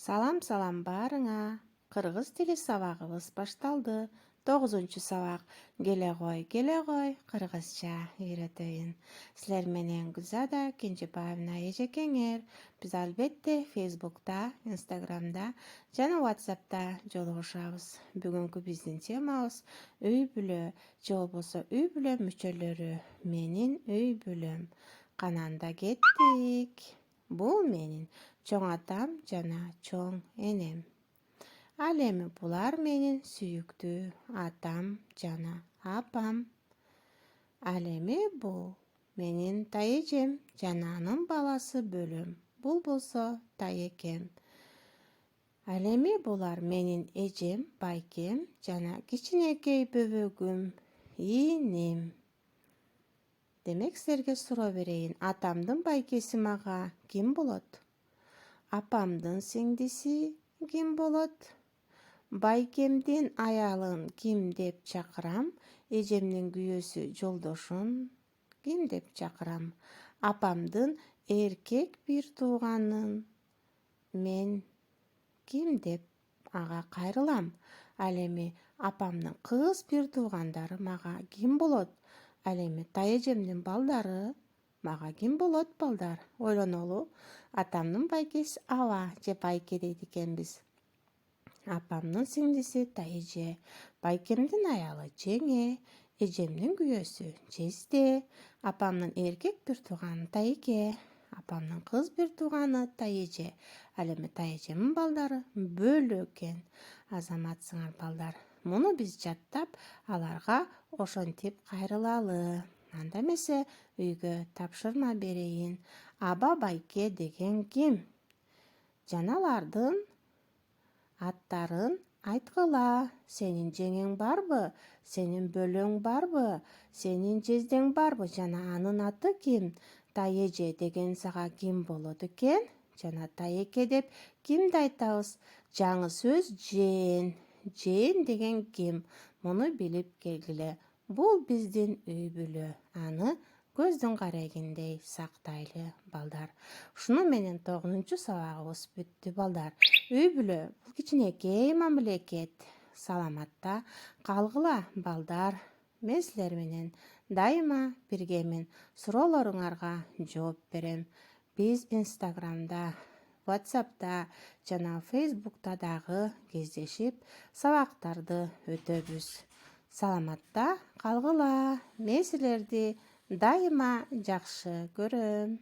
Салам барыңа. Кыргыз тили сабагыбыз башталды. 9-сабак. Келе кой, кыргызча үйрөтөйүн. Силер менен Гүлзада Кенжебаевна эжекеңер. Биз албетте Фейсбукта, Инстаграмда жана WhatsApp'та жолугушабыз. Бүгүнкү биздин темабыз үй бүлө, же болбосо үй бүлө мүчөлөрү. Менин үй бүлөм. Кананда кеттик. Бул менин чоң атам жана чоң энем. Ал эми булар менин сүйүктүү атам жана апам. Ал эми бул менин тайэжем жана анын баласы бөлөм. Бул болсо тайэкем. Ал эми булар менин эжем, байкем жана кичинекей бөбөгүм, иним. Демек силерге суроо берейин. Атамдын байкеси мага ким болот? Апамдын сиңдиси ким болот? Байкемдин аялын ким деп чакырам? Эжемдин күйөөсү жолдошун ким деп чакырам? Апамдын эркек бир тууганын мен ким деп ага кайрылам? Ал эми апамдын кыз бир туугандары мага ким болот? Ал эми тайэжемдин балдары мага ким болот, балдар? Ойлонолу. Атамдын байкеси аба же байке дейт экенбиз. Апамдын сиңдиси тайэже, байкемдин аялы жеңе, эжемдин күйөөсү жезде, апамдын эркек бир тууганы тайэке, апамдын кыз бир тууганы тайэже. Ал эми тайэжемдин балдары бөлө экен. Азаматсыңар балдар. Муну биз жаттап, аларга ошентип кайрылалы. Анда эмесе үйгө тапшырма берейин. Аба байке деген ким? Жаналардын аттарын айткыла. Сенин жеңең барбы? Сенин бөлөң барбы? Сенин жездең барбы? Жана анын аты ким? Тайэже деген сага ким болот экен? Жана тайэке деп кимди айтабыз? Жаңы сөз жээн. Жээн деген ким? Муну билип келгиле. Бул биздин үй бүлө. Аны көздүн карегиндей сактайлы балдар. Ушуну менен 9-сабагыбыз бүттү балдар. Үй бүлө бул кичинекей мамлекет. Саламатта калгыла балдар. Мен силер менен дайыма биргемин. Суроолоруңарга жооп берем. Биз Инстаграмда, WhatsApp'та жана Фейсбукта дагы кездешип сабактарды өтөбүз. Саламатта калгыла. Мен силерди дайыма жакшы көрөм.